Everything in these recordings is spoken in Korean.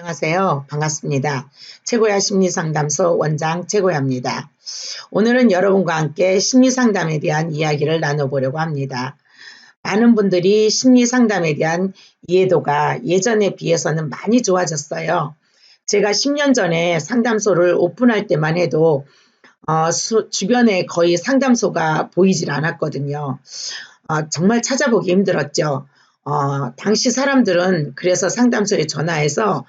안녕하세요. 반갑습니다. 최고야 심리상담소 원장 최고야입니다. 오늘은 여러분과 함께 심리상담에 대한 이야기를 나눠보려고 합니다. 많은 분들이 심리상담에 대한 이해도가 예전에 비해서는 많이 좋아졌어요. 제가 10년 전에 상담소를 오픈할 때만 해도 주변에 거의 상담소가 보이질 않았거든요. 정말 찾아보기 힘들었죠. 당시 사람들은 그래서 상담소에 전화해서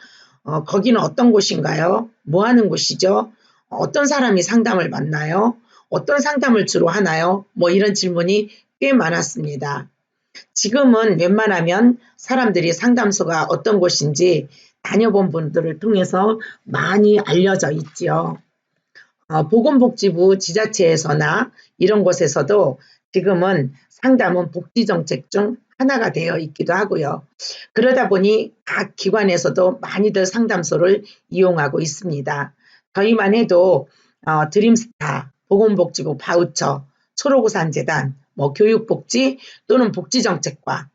거기는 어떤 곳인가요? 뭐 하는 곳이죠? 어떤 사람이 상담을 받나요? 어떤 상담을 주로 하나요? 뭐 이런 질문이 꽤 많았습니다. 지금은 웬만하면 사람들이 상담소가 어떤 곳인지 다녀본 분들을 통해서 많이 알려져 있지요. 보건복지부 지자체에서나 이런 곳에서도 지금은 상담은 복지정책 중 하나가 되어 있기도 하고요. 그러다 보니 각 기관에서도 많이들 상담소를 이용하고 있습니다. 저희만 해도 드림스타, 보건복지부 바우처, 초록우산재단, 교육복지 또는 복지정책과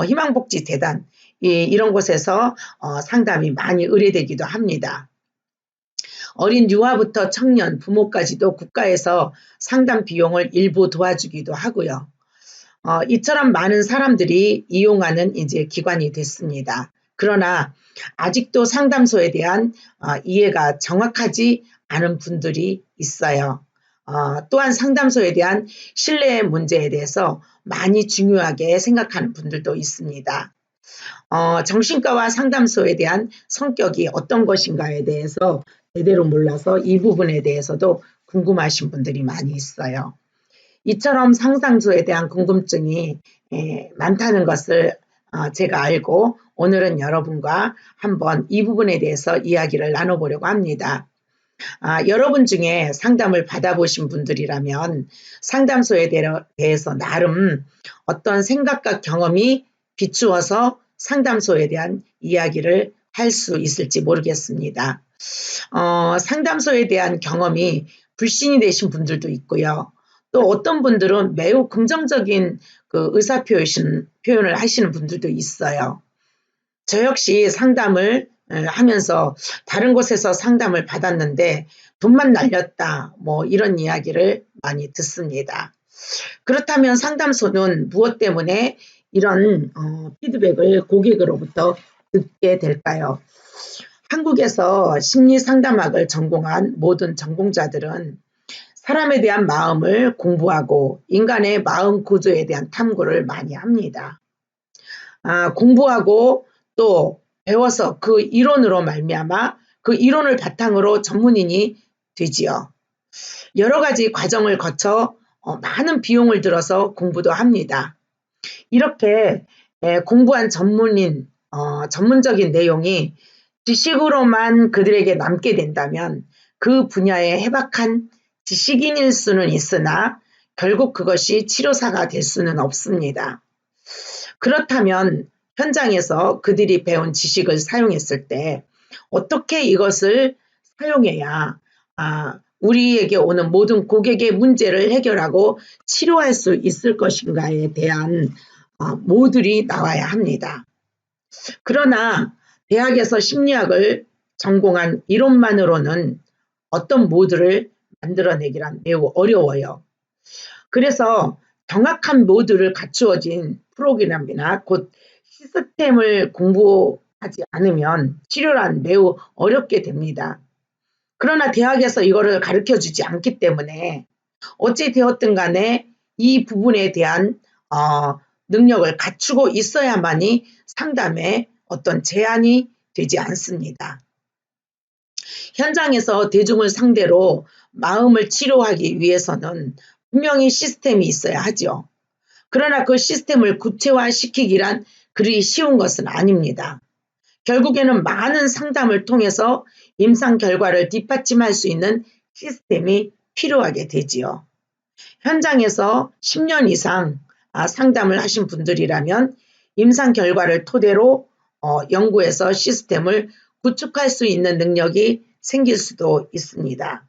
희망복지재단 이런 곳에서 상담이 많이 의뢰되기도 합니다. 어린 유아부터 청년, 부모까지도 국가에서 상담 비용을 일부 도와주기도 하고요. 이처럼 많은 사람들이 이용하는 이제 기관이 됐습니다. 그러나 아직도 상담소에 대한 이해가 정확하지 않은 분들이 있어요. 또한 상담소에 대한 신뢰 문제에 대해서 많이 중요하게 생각하는 분들도 있습니다. 정신과와 상담소에 대한 성격이 어떤 것인가에 대해서 제대로 몰라서 이 부분에 대해서도 궁금하신 분들이 많이 있어요. 이처럼 상담소에 대한 궁금증이 많다는 것을 제가 알고 오늘은 여러분과 한번 이 부분에 대해서 이야기를 나눠보려고 합니다. 여러분 중에 상담을 받아보신 분들이라면 상담소에 대해서 나름 어떤 생각과 경험이 비추어서 상담소에 대한 이야기를 할 수 있을지 모르겠습니다. 상담소에 대한 경험이 불신이 되신 분들도 있고요. 또 어떤 분들은 매우 긍정적인 그 표현을 하시는 분들도 있어요. 저 역시 상담을 하면서 다른 곳에서 상담을 받았는데 돈만 날렸다 이런 이야기를 많이 듣습니다. 그렇다면 상담소는 무엇 때문에 이런 피드백을 고객으로부터 듣게 될까요? 한국에서 심리상담학을 전공한 모든 전공자들은 사람에 대한 마음을 공부하고 인간의 마음 구조에 대한 탐구를 많이 합니다. 공부하고 또 배워서 그 이론으로 말미암아 그 이론을 바탕으로 전문인이 되지요. 여러 가지 과정을 거쳐 많은 비용을 들어서 공부도 합니다. 이렇게 공부한 전문적인 내용이 지식으로만 그들에게 남게 된다면 그 분야에 해박한 지식인일 수는 있으나 결국 그것이 치료사가 될 수는 없습니다. 그렇다면 현장에서 그들이 배운 지식을 사용했을 때 어떻게 이것을 사용해야 우리에게 오는 모든 고객의 문제를 해결하고 치료할 수 있을 것인가에 대한 모듈이 나와야 합니다. 그러나 대학에서 심리학을 전공한 이론만으로는 어떤 모듈을 만들어내기란 매우 어려워요. 그래서 정확한 모듈을 갖추어진 프로그램이나 곧 시스템을 공부하지 않으면 치료란 매우 어렵게 됩니다. 그러나 대학에서 이거를 가르쳐주지 않기 때문에 어찌 되었든 간에 이 부분에 대한 능력을 갖추고 있어야만이 상담에 어떤 제한이 되지 않습니다. 현장에서 대중을 상대로 마음을 치료하기 위해서는 분명히 시스템이 있어야 하죠. 그러나 그 시스템을 구체화시키기란 그리 쉬운 것은 아닙니다. 결국에는 많은 상담을 통해서 임상 결과를 뒷받침할 수 있는 시스템이 필요하게 되지요. 현장에서 10년 이상 상담을 하신 분들이라면 임상 결과를 토대로 연구해서 시스템을 구축할 수 있는 능력이 생길 수도 있습니다.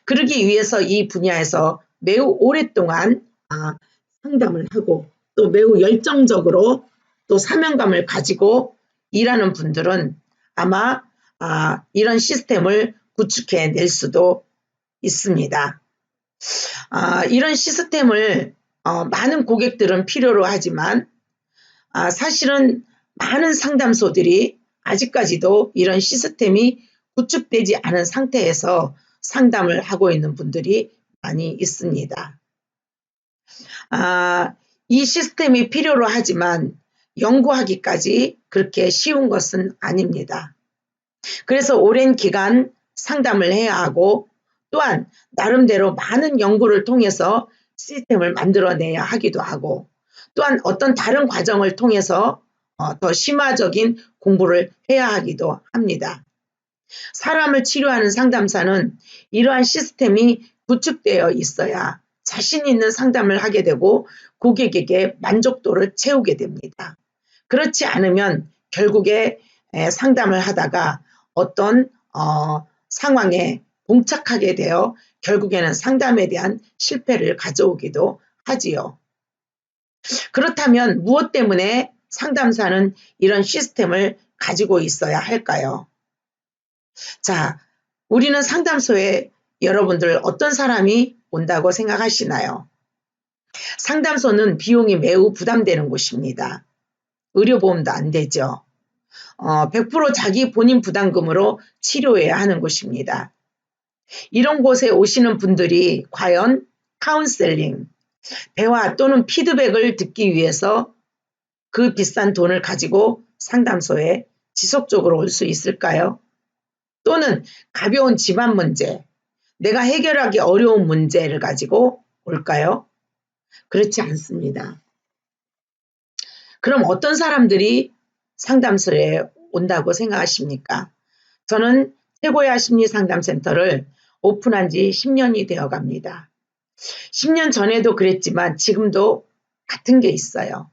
그러기 위해서 이 분야에서 매우 오랫동안 상담을 하고 또 매우 열정적으로 또 사명감을 가지고 일하는 분들은 아마 이런 시스템을 구축해낼 수도 있습니다. 이런 시스템을 많은 고객들은 필요로 하지만 사실은 많은 상담소들이 아직까지도 이런 시스템이 구축되지 않은 상태에서 상담을 하고 있는 분들이 많이 있습니다. 이 시스템이 필요로 하지만 연구하기까지 그렇게 쉬운 것은 아닙니다. 그래서 오랜 기간 상담을 해야 하고 또한 나름대로 많은 연구를 통해서 시스템을 만들어내야 하기도 하고 또한 어떤 다른 과정을 통해서 더 심화적인 공부를 해야 하기도 합니다. 사람을 치료하는 상담사는 이러한 시스템이 구축되어 있어야 자신 있는 상담을 하게 되고 고객에게 만족도를 채우게 됩니다. 그렇지 않으면 결국에 상담을 하다가 어떤 상황에 봉착하게 되어 결국에는 상담에 대한 실패를 가져오기도 하지요. 그렇다면 무엇 때문에 상담사는 이런 시스템을 가지고 있어야 할까요? 자, 우리는 상담소에 여러분들 어떤 사람이 온다고 생각하시나요? 상담소는 비용이 매우 부담되는 곳입니다. 의료보험도 안 되죠. 100% 자기 본인 부담금으로 치료해야 하는 곳입니다. 이런 곳에 오시는 분들이 과연 카운셀링, 대화 또는 피드백을 듣기 위해서 그 비싼 돈을 가지고 상담소에 지속적으로 올 수 있을까요? 또는 가벼운 집안 문제, 내가 해결하기 어려운 문제를 가지고 올까요? 그렇지 않습니다. 그럼 어떤 사람들이 상담소에 온다고 생각하십니까? 저는 최고야 심리상담센터를 오픈한 지 10년이 되어 갑니다. 10년 전에도 그랬지만 지금도 같은 게 있어요.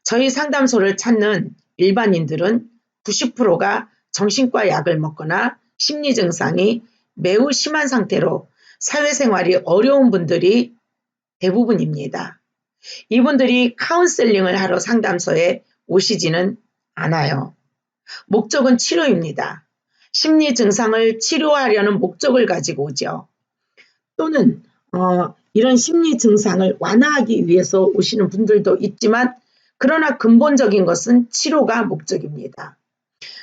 저희 상담소를 찾는 일반인들은 90%가 정신과 약을 먹거나 심리 증상이 매우 심한 상태로 사회생활이 어려운 분들이 대부분입니다. 이분들이 카운셀링을 하러 상담소에 오시지는 않아요. 목적은 치료입니다. 심리 증상을 치료하려는 목적을 가지고 오죠. 또는 이런 심리 증상을 완화하기 위해서 오시는 분들도 있지만 그러나 근본적인 것은 치료가 목적입니다.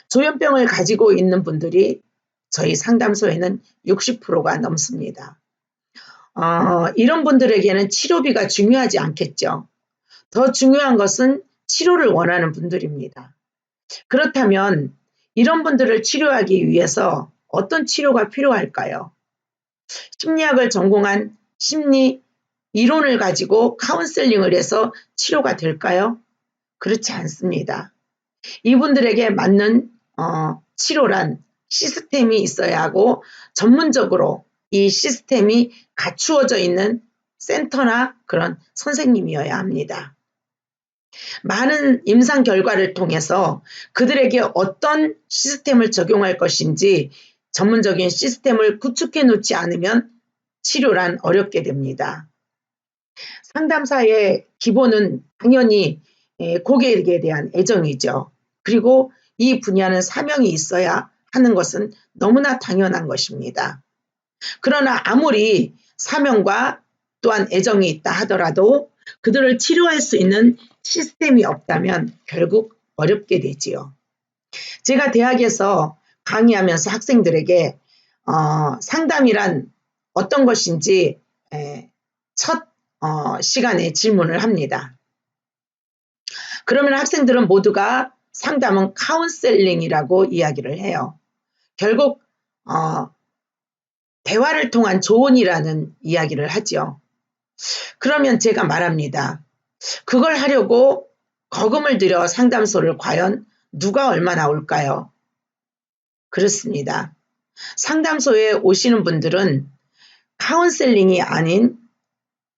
조현병을 가지고 있는 분들이 저희 상담소에는 60%가 넘습니다. 이런 분들에게는 치료비가 중요하지 않겠죠. 더 중요한 것은 치료를 원하는 분들입니다. 그렇다면 이런 분들을 치료하기 위해서 어떤 치료가 필요할까요? 심리학을 전공한 심리 이론을 가지고 카운셀링을 해서 치료가 될까요? 그렇지 않습니다. 이분들에게 맞는 치료란 시스템이 있어야 하고 전문적으로 이 시스템이 갖추어져 있는 센터나 그런 선생님이어야 합니다. 많은 임상 결과를 통해서 그들에게 어떤 시스템을 적용할 것인지 전문적인 시스템을 구축해 놓지 않으면 치료란 어렵게 됩니다. 상담사의 기본은 당연히 고객에 대한 애정이죠. 그리고 이 분야는 사명이 있어야 하는 것은 너무나 당연한 것입니다. 그러나 아무리 사명과 또한 애정이 있다 하더라도 그들을 치료할 수 있는 시스템이 없다면 결국 어렵게 되지요. 제가 대학에서 강의하면서 학생들에게 상담이란 어떤 것인지 첫 시간에 질문을 합니다. 그러면 학생들은 모두가 상담은 카운셀링이라고 이야기를 해요. 결국 대화를 통한 조언이라는 이야기를 하죠. 그러면 제가 말합니다. 그걸 하려고 거금을 들여 상담소를 과연 누가 얼마나 올까요? 그렇습니다. 상담소에 오시는 분들은 카운셀링이 아닌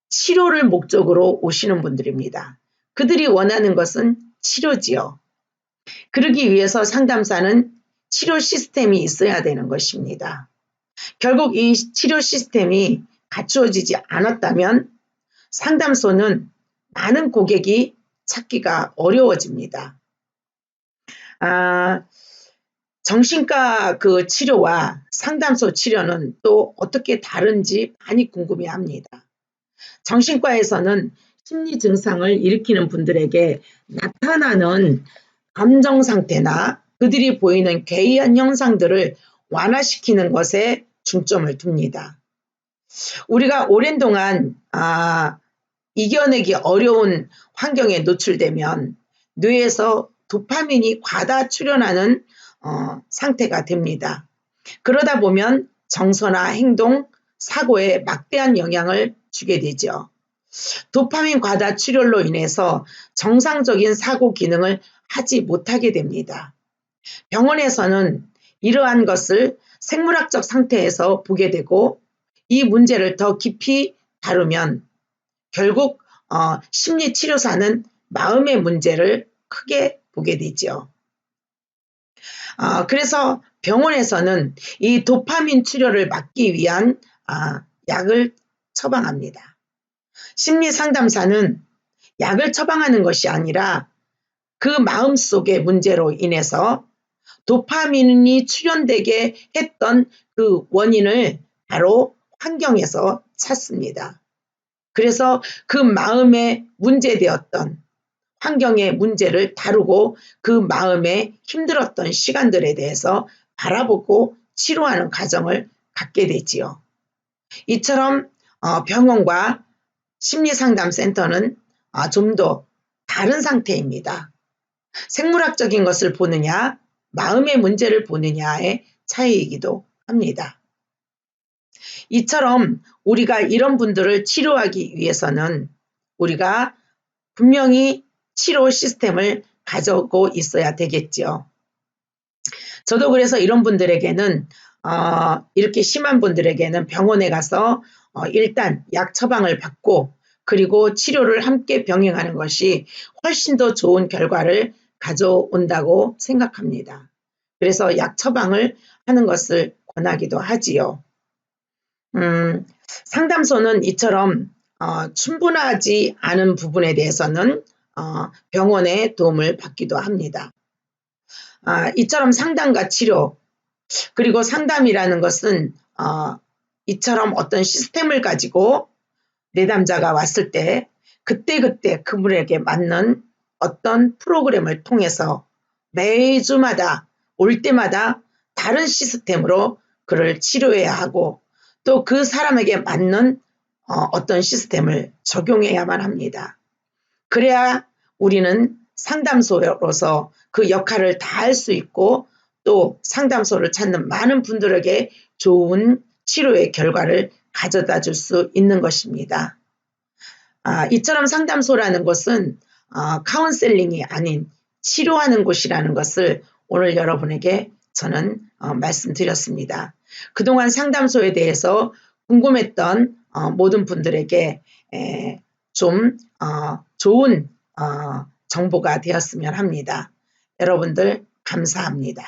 치료를 목적으로 오시는 분들입니다. 그들이 원하는 것은 치료지요. 그러기 위해서 상담사는 치료 시스템이 있어야 되는 것입니다. 결국 이 치료 시스템이 갖추어지지 않았다면 상담소는 많은 고객이 찾기가 어려워집니다. 정신과 그 치료와 상담소 치료는 또 어떻게 다른지 많이 궁금해합니다. 정신과에서는 심리 증상을 일으키는 분들에게 나타나는 감정 상태나 그들이 보이는 괴이한 현상들을 완화시키는 것에 중점을 둡니다. 우리가 오랜 동안 이겨내기 어려운 환경에 노출되면 뇌에서 도파민이 과다 출현하는 상태가 됩니다. 그러다 보면 정서나 행동, 사고에 막대한 영향을 주게 되죠. 도파민 과다 출혈로 인해서 정상적인 사고 기능을 하지 못하게 됩니다. 병원에서는 이러한 것을 생물학적 상태에서 보게 되고 이 문제를 더 깊이 다루면 결국 심리치료사는 마음의 문제를 크게 보게 되죠. 그래서 병원에서는 이 도파민 출혈을 막기 위한 약을 처방합니다. 심리상담사는 약을 처방하는 것이 아니라 그 마음속의 문제로 인해서 도파민이 출현되게 했던 그 원인을 바로 환경에서 찾습니다. 그래서 그 마음에 문제되었던 환경의 문제를 다루고 그 마음에 힘들었던 시간들에 대해서 바라보고 치료하는 과정을 갖게 되지요. 이처럼 병원과 심리상담센터는 좀 더 다른 상태입니다. 생물학적인 것을 보느냐, 마음의 문제를 보느냐의 차이이기도 합니다. 이처럼 우리가 이런 분들을 치료하기 위해서는 우리가 분명히 치료 시스템을 가지고 있어야 되겠죠. 저도 그래서 이런 분들에게는 이렇게 심한 분들에게는 병원에 가서 일단 약 처방을 받고 그리고 치료를 함께 병행하는 것이 훨씬 더 좋은 결과를 가져온다고 생각합니다. 그래서 약 처방을 하는 것을 권하기도 하지요. 상담소는 이처럼 충분하지 않은 부분에 대해서는 병원의 도움을 받기도 합니다. 이처럼 상담과 치료 그리고 상담이라는 것은 이처럼 어떤 시스템을 가지고 내담자가 왔을 때 그때그때 그분에게 맞는 어떤 프로그램을 통해서 매주마다 올 때마다 다른 시스템으로 그를 치료해야 하고 또 그 사람에게 맞는 어떤 시스템을 적용해야만 합니다. 그래야 우리는 상담소로서 그 역할을 다할 수 있고 또 상담소를 찾는 많은 분들에게 좋은 치료의 결과를 가져다 줄 수 있는 것입니다. 이처럼 상담소라는 것은 카운셀링이 아닌 치료하는 곳이라는 것을 오늘 여러분에게 저는 말씀드렸습니다. 그동안 상담소에 대해서 궁금했던 모든 분들에게 좀 좋은 정보가 되었으면 합니다. 여러분들 감사합니다.